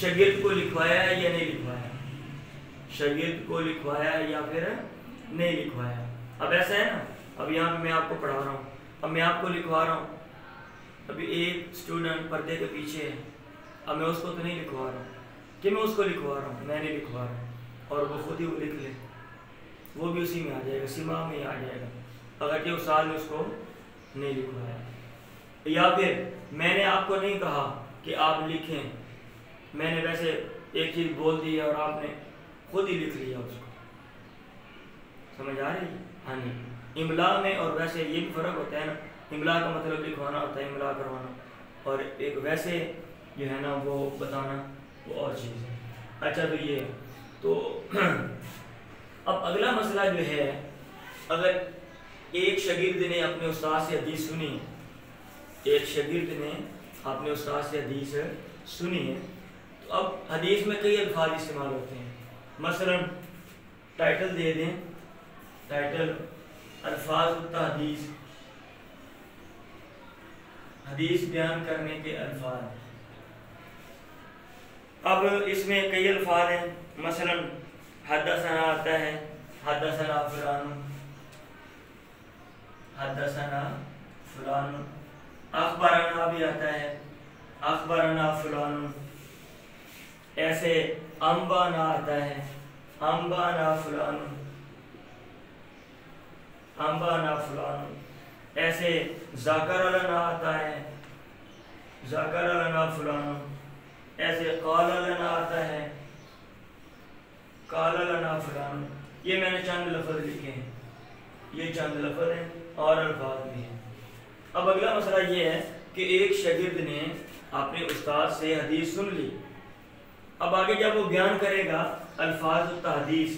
شاگرد کو لکھوایا ہے یا نہیں لکھوایا، شاگرد کو لکھوایا ہے یا پھر نہیں لکھوایا۔ اب ایسا ہے نا، اب یہاں پہ میں آپ کو پڑھا رہا ہوں، اب میں آپ کو لکھوا رہا ہوں، ابھی ایک اسٹوڈنٹ پردے کے پیچھے ہے، اب میں اس کو تو نہیں لکھوا رہا ہوں کہ میں اس کو لکھوا رہا ہوں، میں نہیں لکھوا رہا ہوں، اور وہ خود ہی وہ لکھ لے، وہ بھی اسی میں آ جائے گا، سما میں ہی آ جائے گا، اگر کہ استاد نے اس کو نہیں لکھوایا۔ یا پھر میں نے آپ کو نہیں کہا کہ آپ لکھیں، میں نے ویسے ایک چیز بول دی ہے اور آپ نے خود ہی لکھ لیا اس کو، سمجھ آ رہی ہے؟ ہاں جی، املا میں اور ویسے یہ بھی فرق ہوتا ہے نا، املا کا مطلب لکھوانا ہوتا ہے، املا کروانا، اور ایک ویسے جو ہے نا وہ بتانا وہ اور چیز ہے۔ اچھا تو یہ تو اب اگلا مسئلہ جو ہے، اگر ایک شاگرد نے اپنے استاد سے حدیث سنی، ایک شاگرد نے اپنے استاد سے حدیث سنی ہے، تو اب حدیث میں کئی الفاظ استعمال ہوتے ہیں، مثلا ٹائٹل دے دیں، ٹائٹل الفاظ التحدیث، حدیث بیان کرنے کے الفاظ۔ اب اس میں کئی الفاظ ہیں، مثلا حدثنا آتا ہے، حدثنا فلان، حدثنا فلان، اخبرنا بھی آتا ہے، اخبرنا فلان، ایسے انبانا آتا ہے، انبانا فلان، انبانا فلان، ایسے ذکر لنا آتا ہے، ذکر لنا فلان، ایسے قال لنا آتا ہے، قال لنا فلان۔ یہ میں نے چند لفظ لکھے ہیں، یہ چند لفظ ہیں اور الفاظ بھی ہیں۔ اب اگلا مسئلہ یہ ہے کہ ایک شاگرد نے اپنے استاد سے حدیث سن لی، اب آگے جب وہ بیان کرے گا الفاظ التحدیث،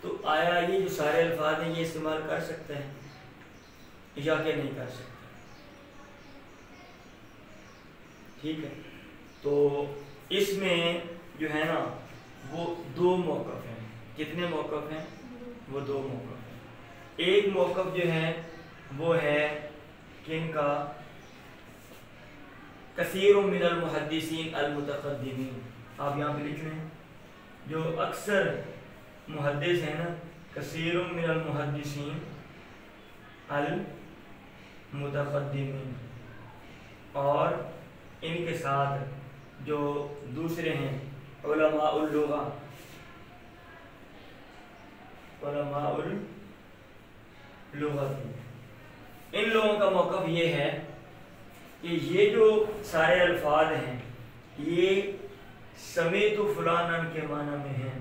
تو آیا یہ جو سارے الفاظ ہیں یہ استعمال کر سکتے ہیں یا کہ نہیں کر سکتے؟ ٹھیک ہے، تو اس میں جو ہے نا وہ دو موقف ہیں۔ کتنے موقف ہیں؟ وہ دو موقف ہیں۔ ایک موقف جو ہے وہ ہے کن کا؟ کثیر من المحدثین المتقدمین، آپ یہاں پہ لکھ لیں، جو اکثر محدث ہیں نا، کثیر من المحدثین المتقدمین، اور ان کے ساتھ جو دوسرے ہیں علماء اللغہ، علماء اللغہ، ان لوگوں کا موقف یہ ہے کہ یہ جو سارے الفاظ ہیں یہ سمیت فلانن کے معنی میں ہیں،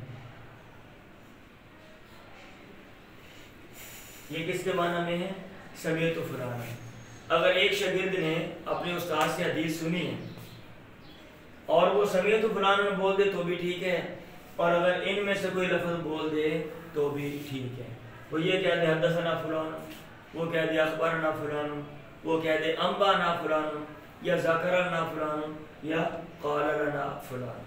یہ کس کے معنی میں ہے؟ سمیت فلانن۔ اگر ایک شاگرد نے اپنے استاد سے حدیث سنی ہے اور وہ سمیت فلانن بول دے تو بھی ٹھیک ہے، اور اگر ان میں سے کوئی لفظ بول دے تو بھی ٹھیک ہے، وہ یہ کہہ دے حدثنا فلان، وہ کہہ دے اخبرنا فلان، وہ کہہ دے انبانا فلان، یا ذکر لنا فلان، یا قال لنا فلان،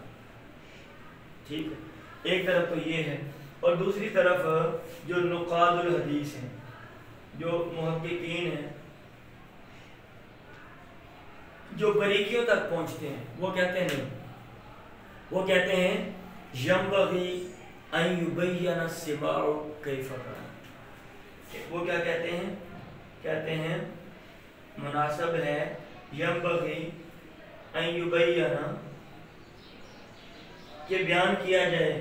ٹھیک ہے، ایک طرف تو یہ ہے، اور دوسری طرف جو نقاد الحدیث ہیں، جو محققین ہیں، جو باریکیوں تک پہنچتے ہیں، وہ کہتے ہیں نہیں، وہ کہتے ہیں ینبغی ان یبین السماع کیف کان، وہ کیا کہتے ہیں؟ کہتے ہیں مناسب ہے ینبغی ان یبین، کہ بیان کیا جائے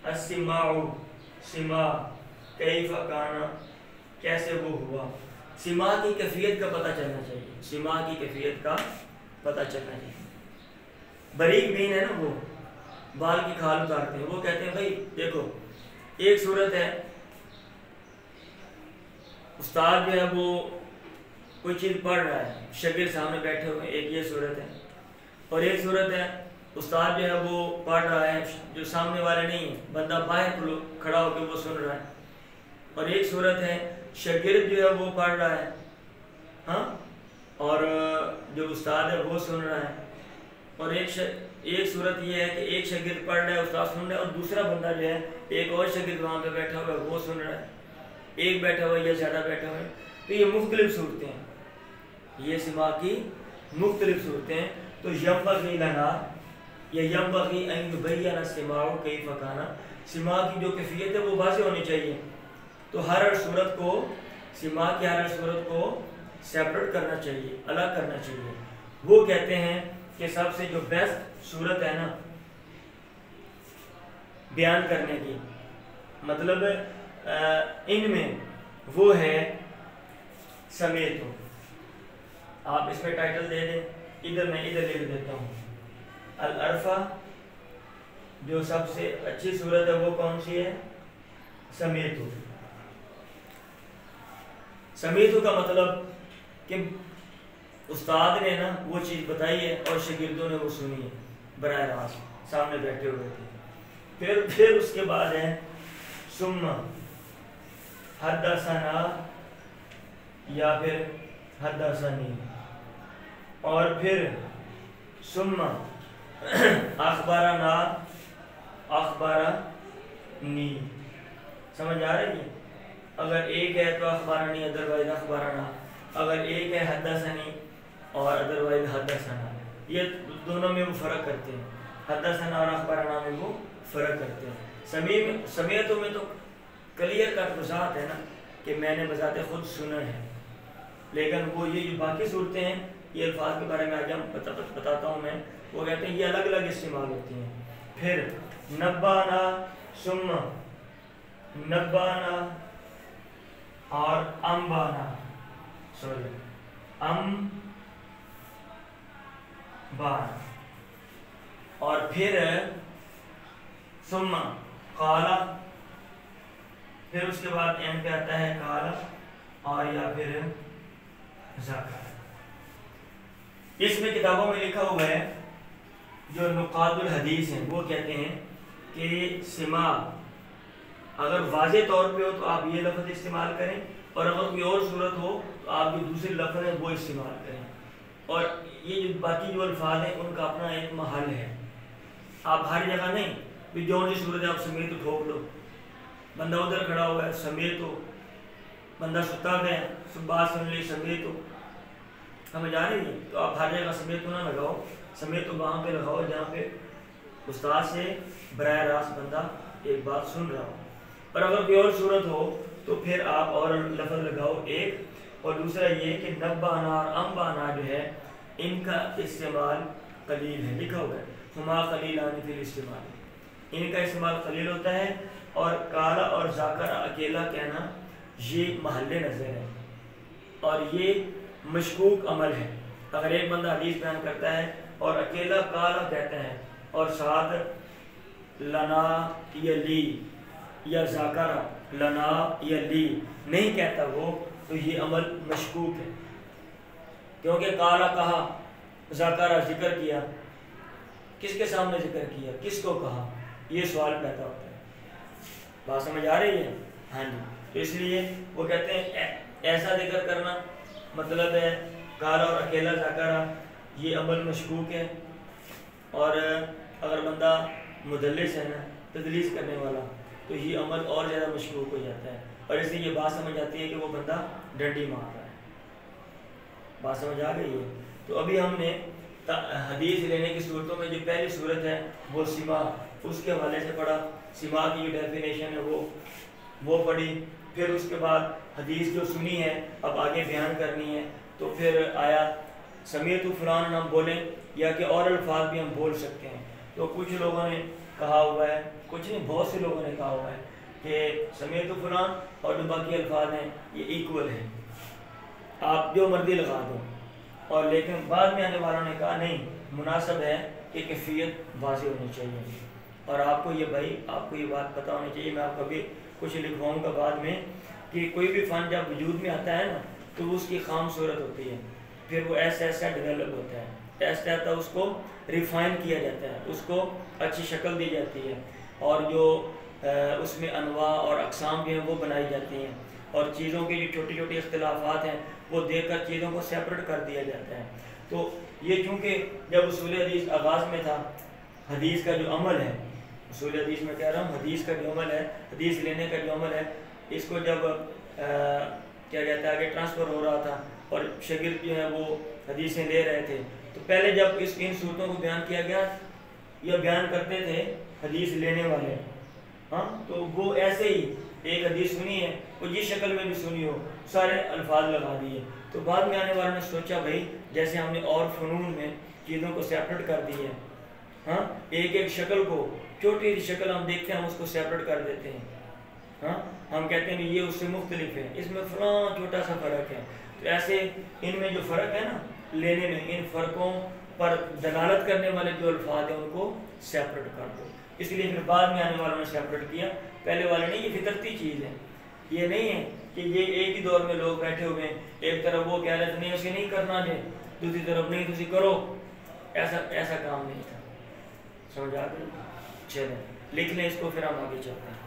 السماع، سماع، کیف کان، کیسے وہ ہوا، سماع کی کیفیت کا پتہ چلنا چاہیے، سماع کی کیفیت کا پتہ چلنا چاہیے۔ باریک بین ہے نا، وہ بال کی کھال اتارتے ہیں، وہ کہتے ہیں بھائی دیکھو ایک صورت ہے استاد جو ہے وہ کوئی چیز پڑھ رہا ہے، شاگرد سامنے بیٹھے ہوئے، ایک یہ صورت ہے، اور ایک صورت ہے استاد جو ہے وہ پڑھ رہا ہے، جو سامنے والے نہیں ہیں، بندہ باہر کھڑا ہو کے وہ سن رہا ہے، اور ایک صورت ہے شاگرد جو ہے وہ پڑھ رہا ہے، ہاں، اور جو استاد ہے وہ سن رہا ہے، اور ایک صورت یہ ہے کہ ایک شاگرد پڑھ رہا ہے، استاد سن رہا ہے، اور دوسرا بندہ جو ہے ایک اور شاگرد وہاں پہ بیٹھا ہوا ہے وہ سن رہا ہے، ایک بیٹھا ہوا ہے یا زیادہ بیٹھا ہوا ہے، تو یہ مختلف صورتیں ہیں، یہ سماع کی مختلف صورتیں ہیں۔ تو ینبغی لنا، یا ینبغی ان یبین السماع کیف کان، سماع کی جو کیفیت ہے وہ واضح ہونی چاہیے. تو ہر صورت کو، سماع کی ہر صورت کو سیپریٹ کرنا چاہیے، الگ کرنا چاہیے. وہ کہتے ہیں کہ سب سے جو بیسٹ صورت ہے نا بیان کرنے کی، مطلب ان میں وہ ہے سمیت ہو. آپ اس پہ ٹائٹل دے دیں، ادھر میں ادھر لکھ دیتا ہوں. العرفہ جو سب سے اچھی صورت ہے وہ کون سی ہے؟ سمیت ہو. سمیت ہو کا مطلب کہ استاد نے نا وہ چیز بتائی ہے اور شاگردوں نے وہ سنی ہے براہ راست سامنے بیٹھے ہوئے تھے. پھر اس کے بعد ہے ثم حدثنا یا پھر حدثنی، اور پھر ثم اخبرنا اخبرنی. سمجھ آ رہی ہے؟ اگر ایک ہے تو اخبرنی، ادروائز اخبرنا. اگر ایک ہے حدثنی اور ادروائز حدثنا. یہ دونوں میں وہ فرق کرتے ہیں، حدثنا اور اخبرنا میں وہ فرق کرتے ہیں. سمیتوں میں تو کلیئر کٹ وضاحت ہے نا کہ میں نے بذات خود سنا ہے. لیکن وہ یہ جو باقی صورتیں ہیں، یہ الفاظ کے بارے میں آج ہم بتاتا ہوں میں، وہ کہتے ہیں یہ الگ الگ استعمال ہوتی ہیں. پھر نبانا، ثم نبانا اور امبانا، امبانا، اور پھر ثم قالا، پھر اس کے بعد این پہ آتا ہے قالا اور یا پھر ذکر. اس میں کتابوں میں لکھا ہوا ہے، جو نقاد الحدیث ہیں وہ کہتے ہیں کہ سماع اگر واضح طور پہ ہو تو آپ یہ لفظ استعمال کریں، اور اگر کوئی اور صورت ہو تو آپ جو دوسرے لفظ ہیں وہ استعمال کریں. اور یہ جو باقی جو الفاظ ہیں ان کا اپنا ایک محل ہے. آپ ہر جگہ نہیں بھی جو سی صورت ہے آپ سمیت ہو ٹھوک لو. بندہ ادھر کھڑا ہوا ہے سمیت ہو، بندہ ستا گیا بات سن لی سمیت ہو. سمجھ آ رہی ہے؟ تو آپ ہر جگہ سمیت ہو نہ لگاؤ، سمیت ہو وہاں پہ لگاؤ جہاں پہ استاد سے براہ راست بندہ ایک بات سن رہا ہو. اور اگر کوئی اور صورت ہو تو پھر آپ اور لفظ لگاؤ ایک. اور دوسرا یہ کہ نبانا اور امبانا جو ہے ان کا استعمال قلیل ہے. لکھا ہوا ہے ہما قلیلان فی الاستعمال، ان کا استعمال قلیل ہوتا ہے. اور کالا اور ذاکرہ اکیلا کہنا یہ محل نظر ہے اور یہ مشکوک عمل ہے. اگر ایک بندہ حدیث بیان کرتا ہے اور اکیلا کالا کہتا ہے اور ساتھ لنا یا لی یا ذاکرہ لنا یا لی نہیں کہتا وہ، تو یہ عمل مشکوک ہے. کیونکہ کالا کہا، ذاکرہ ذکر کیا، کس کے سامنے ذکر کیا، کس کو کہا، یہ سوال پیدا ہوتا ہے. بات سمجھ آ رہی ہے؟ ہاں جی. تو اس لیے وہ کہتے ہیں ایسا ذکر کرنا مطلب ہے کالا اور اکیلا ذاکرہ یہ عمل مشکوک ہے. اور اگر بندہ مدلس ہے نا، تدلیس کرنے والا، تو یہ عمل اور زیادہ مشکوک ہو جاتا ہے. اور اس لیے یہ بات سمجھ آتی ہے کہ وہ بندہ ڈنڈی مار رہا ہے. بات سمجھ آ گئی ہے؟ تو ابھی ہم نے حدیث لینے کی صورتوں میں جو پہلی صورت ہے وہ سماع، اس کے حوالے سے پڑھا. سماع کی جو ڈیفینیشن ہے وہ پڑھی. پھر اس کے بعد حدیث جو سنی ہے اب آگے بیان کرنی ہے، تو پھر آیا سمیت فلان ہم بولیں یا کہ اور الفاظ بھی ہم بول سکتے ہیں. تو کچھ لوگوں نے کہا ہوا ہے، کچھ نہیں بہت سے لوگوں نے کہا ہوا ہے کہ سمیت فلان اور جو باقی الفاظ ہیں یہ ایکول ہیں، آپ جو مرضی لگا دو. اور لیکن بعد میں آنے والوں نے کہا نہیں، مناسب ہے کہ کیفیت واضح ہونی چاہیے. اور آپ کو یہ بات پتہ ہونی چاہیے. میں آپ کو بھی کچھ لکھواؤں گا بعد میں کہ کوئی بھی فن جب وجود میں آتا ہے نا تو اس کی خام صورت ہوتی ہے، پھر وہ ایسا ڈیولپ ہوتا ہے، ایسا اس کو ریفائن کیا جاتا ہے، اس کو اچھی شکل دی جاتی ہے، اور جو اس میں انواع اور اقسام بھی ہیں وہ بنائی جاتی ہیں، اور چیزوں کے جو چھوٹی چھوٹی اختلافات ہیں وہ دیکھ کر چیزوں کو سیپریٹ کر دیا جاتا ہے. تو یہ چونکہ جب اصول حدیث آغاز میں تھا، حدیث کا جو عمل ہے، اصول حدیث میں کہہ رہا ہوں، حدیث کا جو عمل ہے، حدیث لینے کا جو عمل ہے، اس کو جب کیا کہتا ہے کہ ٹرانسفر ہو رہا تھا اور شاگرد جو ہے وہ حدیثیں لے رہے تھے، تو پہلے جب ان صورتوں کو بیان کیا گیا یا بیان کرتے تھے حدیث لینے والے، ہاں تو وہ ایسے ہی ایک حدیث سنی ہے، وہ جس شکل میں بھی سنی ہو سارے الفاظ لگا دیے. تو بعد میں آنے والوں نے سوچا بھائی جیسے ہم نے اور فنون میں چیزوں کو سیپریٹ کر دی ہے، ہاں ایک ایک شکل کو، چھوٹی سی شکل ہم دیکھتے ہیں ہم اس کو سیپریٹ کر دیتے ہیں، ہاں ہم کہتے ہیں یہ اس سے مختلف ہے، اس میں فلاں چھوٹا سا فرق ہے. تو ایسے ان میں جو فرق ہے نا لینے میں، ان فرقوں پر دلالت کرنے والے جو الفاظ ہیں ان کو سیپریٹ کر دو. اس لیے پھر بعد میں آنے والوں نے سیپریٹ کیا، پہلے والے نہیں. یہ فطرتی چیز ہے، یہ نہیں ہے کہ یہ ایک ہی دور میں لوگ بیٹھے ہوئے ہیں، ایک طرف وہ کہہ رہے تھے نہیں اسے نہیں کرنا ہے، دوسری طرف نہیں تسی کرو. ایسا کام نہیں تھا. سمجھ آ گئی؟ چلیں لکھ لیں اس کو، پھر ہم آگے چلتے ہیں.